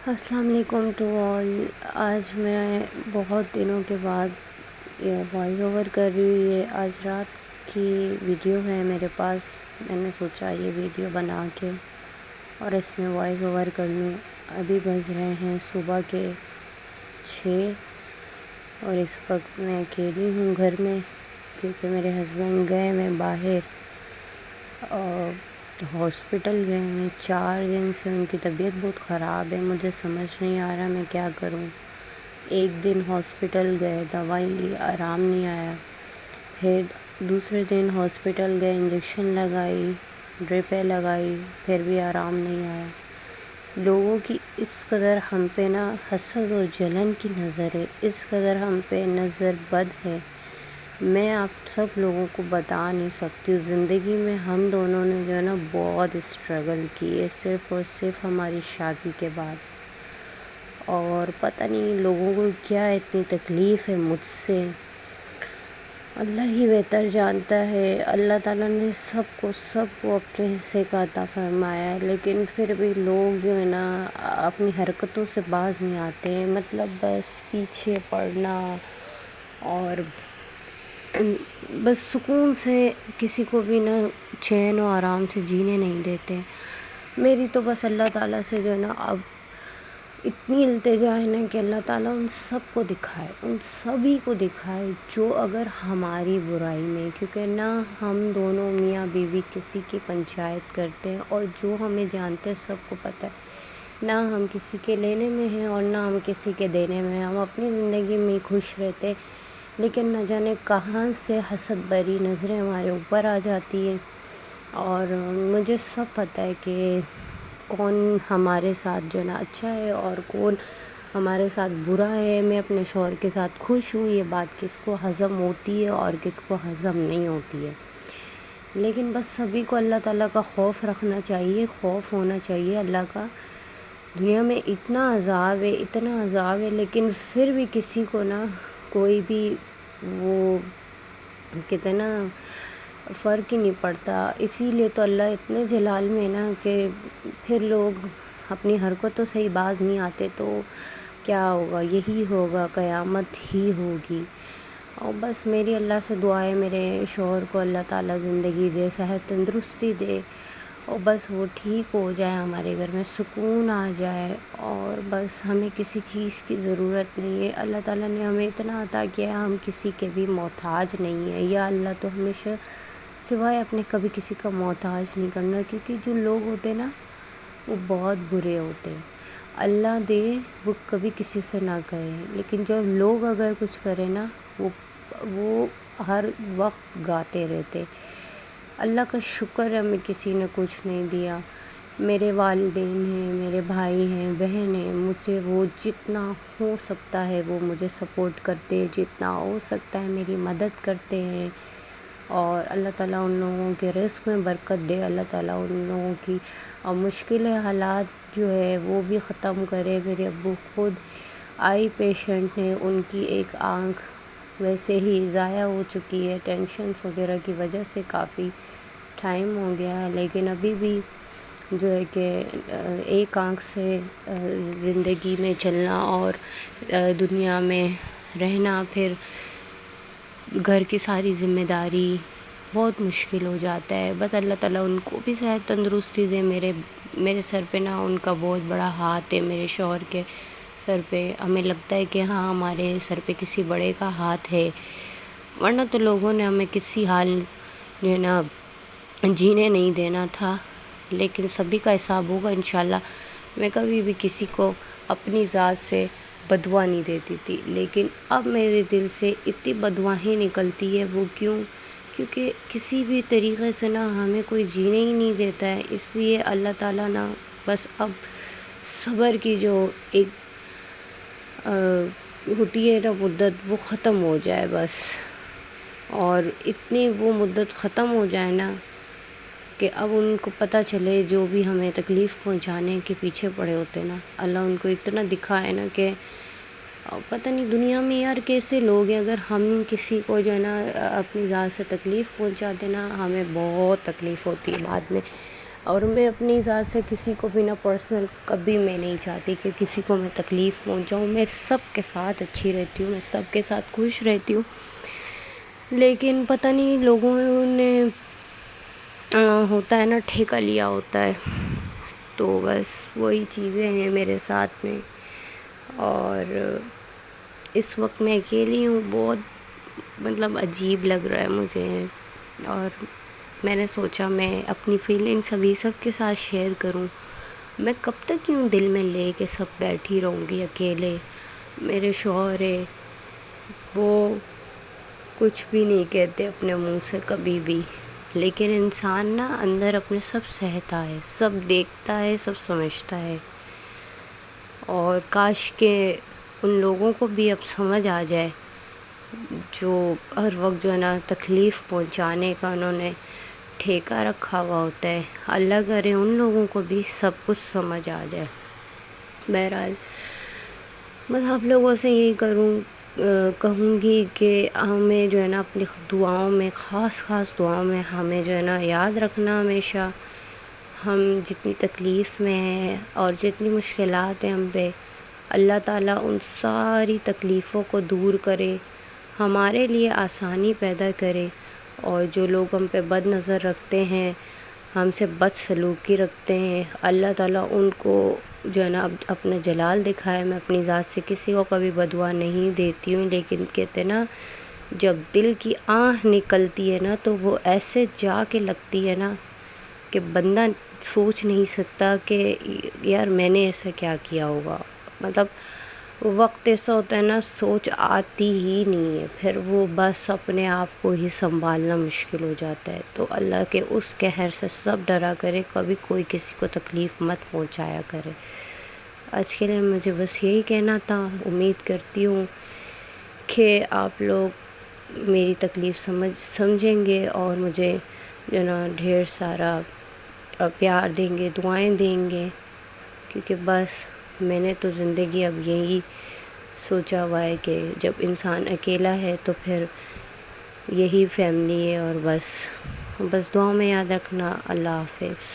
السلام علیکم to all. آج میں بہت دنوں کے بعد یہ وائس اوور کر رہی ہوں۔ یہ آج رات کی ویڈیو ہے میرے پاس۔ میں نے سوچا یہ ویڈیو بنا کے اور اس میں وائس اوور کر لوں۔ ابھی بج رہے ہیں صبح کے 6 اور اس وقت میں اکیلی ہوں گھر میں، کیونکہ میرے ہسبینڈ گئے میں باہر اور ہاسپٹل گئے ہیں 4 دن سے۔ ان کی طبیعت بہت خراب ہے، مجھے سمجھ نہیں آ رہا میں کیا کروں۔ ایک دن ہاسپٹل گئے، دوائی لی، آرام نہیں آیا۔ پھر دوسرے دن ہاسپٹل گئے، انجیکشن لگائی، ڈرپیں لگائی، پھر بھی آرام نہیں آیا۔ لوگوں کی اس قدر ہم پہ حسد و جلن کی نظر ہے، اس قدر ہم پہ نظر بد ہے، میں آپ سب لوگوں کو بتا نہیں سکتی ہوں۔ زندگی میں ہم دونوں نے جو ہے نا بہت اسٹرگل کی ہے، صرف اور صرف ہماری شادی کے بعد، اور پتہ نہیں لوگوں کو کیا اتنی تکلیف ہے مجھ سے، اللہ ہی بہتر جانتا ہے۔ اللہ تعالیٰ نے سب کو اپنے حصے کا عطا فرمایا ہے، لیکن پھر بھی لوگ جو ہے نا اپنی حرکتوں سے باز نہیں آتے ہیں، مطلب بس پیچھے پڑنا اور بس سکون سے کسی کو بھی چین و آرام سے جینے نہیں دیتے۔ میری تو بس اللہ تعالیٰ سے جو ہے نا اب اتنی التجا ہے نا کہ اللہ تعالیٰ ان سب کو دکھائے، ان سبھی کو دکھائے جو اگر ہماری برائی میں، کیونکہ نہ ہم دونوں میاں بیوی کسی کی پنچایت کرتے ہیں، اور جو ہمیں جانتے ہیں سب کو پتہ ہے نہ ہم کسی کے لینے میں ہیں اور نہ ہم کسی کے دینے میں ہیں، ہم اپنی زندگی میں خوش رہتے، لیکن نہ جانے کہاں سے حسد بری نظریں ہمارے اوپر آ جاتی ہیں۔ اور مجھے سب پتہ ہے کہ کون ہمارے ساتھ جو ہے نا اچھا ہے اور کون ہمارے ساتھ برا ہے۔ میں اپنے شوہر کے ساتھ خوش ہوں، یہ بات کس کو ہضم ہوتی ہے اور کس کو ہضم نہیں ہوتی ہے، لیکن بس سبھی کو اللہ تعالیٰ کا خوف رکھنا چاہیے، خوف ہونا چاہیے اللہ کا۔ دنیا میں اتنا عذاب ہے، لیکن پھر بھی کسی کو کوئی بھی وہ کہتے نا فرق ہی نہیں پڑتا۔ اسی لیے تو اللہ اتنے جلال میں کہ پھر لوگ اپنی حرکتوں سے ہی باز نہیں آتے، تو کیا ہوگا، یہی ہوگا، قیامت ہی ہوگی۔ اور بس میری اللہ سے دعا ہے میرے شوہر کو اللہ تعالیٰ زندگی دے، صحت تندرستی دے، اور بس وہ ٹھیک ہو جائے، ہمارے گھر میں سکون آ جائے، اور بس ہمیں کسی چیز کی ضرورت نہیں ہے۔ اللہ تعالیٰ نے ہمیں اتنا عطا کیا ہے، ہم کسی کے بھی محتاج نہیں ہیں۔ یا اللہ تو ہمیشہ سوائے اپنے کبھی کسی کا محتاج نہیں کرنا، کیونکہ جو لوگ ہوتے نا وہ بہت برے ہوتے ہیں۔ اللہ دے وہ کبھی کسی سے نہ کہے، لیکن جو لوگ اگر کچھ کرے نا وہ ہر وقت گاتے رہتے۔ اللہ کا شکر ہے ہمیں کسی نے کچھ نہیں دیا۔ میرے والدین ہیں، میرے بھائی ہیں، بہن ہیں، مجھے وہ جتنا ہو سکتا ہے وہ مجھے سپورٹ کرتے، جتنا ہو سکتا ہے میری مدد کرتے ہیں، اور اللہ تعالیٰ ان لوگوں کے رزق میں برکت دے، اللہ تعالیٰ ان لوگوں کی مشکل حالات جو ہے وہ بھی ختم کرے۔ میرے ابو خود آئی پیشنٹ ہیں، ان کی ایک آنکھ ویسے ہی ضائع ہو چکی ہے، ٹینشنز وغیرہ کی وجہ سے کافی ٹائم ہو گیا ہے، لیکن ابھی بھی جو ہے کہ ایک آنکھ سے زندگی میں چلنا اور دنیا میں رہنا، پھر گھر کی ساری ذمہ داری بہت مشکل ہو جاتا ہے۔ بس اللہ تعالیٰ ان کو بھی صحت تندرستی دے۔ میرے سر پہ ان کا بہت بڑا ہاتھ ہے، میرے شوہر کے سر پہ ہمیں لگتا ہے کہ ہاں ہمارے سر پہ کسی بڑے کا ہاتھ ہے، ورنہ تو لوگوں نے ہمیں کسی حال جو ہے نا جینے نہیں دینا تھا، لیکن سبھی کا حساب ہوگا انشاءاللہ۔ میں کبھی بھی کسی کو اپنی ذات سے بددعا نہیں دیتی تھی، لیکن اب میرے دل سے اتنی بددعائیں نکلتی ہے، وہ کیونکہ کسی بھی طریقے سے ہمیں کوئی جینے ہی نہیں دیتا ہے۔ اس لیے اللہ تعالیٰ بس اب صبر کی جو ایک ہوتی ہے مدت، وہ ختم ہو جائے بس، اور اتنی وہ مدت ختم ہو جائے کہ اب ان کو پتہ چلے جو بھی ہمیں تکلیف پہنچانے کے پیچھے پڑے ہوتے اللہ ان کو اتنا دکھائے کہ پتہ نہیں دنیا میں یار کیسے لوگ ہیں۔ اگر ہم کسی کو جو ہے اپنی ذات سے تکلیف پہنچا دینا، ہمیں بہت تکلیف ہوتی ہے بعد میں۔ اور میں اپنی ذات سے کسی کو بھی نہ پرسنل کبھی میں نہیں چاہتی کہ کسی کو میں تکلیف پہنچاؤں. میں سب کے ساتھ اچھی رہتی ہوں, میں سب کے ساتھ خوش رہتی ہوں. لیکن پتہ نہیں لوگوں نے ہوتا ہے نا, ٹھیکہ لیا ہوتا ہے. تو بس وہی چیزیں ہیں میرے ساتھ میں. اور اس وقت میں اکیلی ہوں, بہت مطلب عجیب لگ رہا ہے مجھے. اور میں نے سوچا میں اپنی فیلنگس ابھی سب کے ساتھ شیئر کروں. میں کب تک یوں دل میں لے کے سب بیٹھی رہوں گی اکیلے. میرے شوہر ہے, وہ کچھ بھی نہیں کہتے اپنے منہ سے کبھی بھی, لیکن انسان نا اندر اپنے سب سہتا ہے, سب دیکھتا ہے, سب سمجھتا ہے. اور کاش کہ ان لوگوں کو بھی اب سمجھ آ جائے جو ہر وقت جو ہے نا تکلیف پہنچانے کا انہوں نے ٹھیکہ رکھا ہوا ہوتا ہے. اللہ کرے ان لوگوں کو بھی سب کچھ سمجھ آ جائے. بہرحال بس آپ لوگوں سے یہی کہوں گی کہ ہمیں جو ہے نا اپنی دعاؤں میں, خاص دعاؤں میں ہمیں جو ہے نا یاد رکھنا ہمیشہ, ہم جتنی تکلیف میں ہیں اور جتنی مشکلات ہیں ہم پہ, اللہ تعالیٰ ان ساری تکلیفوں کو دور کرے, ہمارے لیے آسانی پیدا کرے. اور جو لوگ ہم پہ بد نظر رکھتے ہیں, ہم سے بد سلوکی رکھتے ہیں, اللہ تعالیٰ ان کو جو ہے نا اپنا جلال دکھائے. میں اپنی ذات سے کسی کو کبھی بددعا نہیں دیتی ہوں, لیکن کہتے نا جب دل کی آہ نکلتی ہے نا تو وہ ایسے جا کے لگتی ہے نا کہ بندہ سوچ نہیں سکتا کہ یار میں نے ایسا کیا کیا ہوگا. مطلب وقت ایسا ہوتا ہے نا, سوچ آتی ہی نہیں ہے, پھر وہ بس اپنے آپ کو ہی سنبھالنا مشکل ہو جاتا ہے. تو اللہ کے اس قہر سے سب ڈرا کرے, کبھی کوئی کسی کو تکلیف مت پہنچایا کرے. آج کے لیے مجھے بس یہی کہنا تھا. امید کرتی ہوں کہ آپ لوگ میری تکلیف سمجھیں گے اور مجھے جو نا ڈھیر سارا پیار دیں گے, دعائیں دیں گے. کیونکہ بس میں نے تو زندگی اب یہی سوچا ہوا ہے کہ جب انسان اکیلا ہے تو پھر یہی فیملی ہے. اور بس دعاؤں میں یاد رکھنا. اللہ حافظ.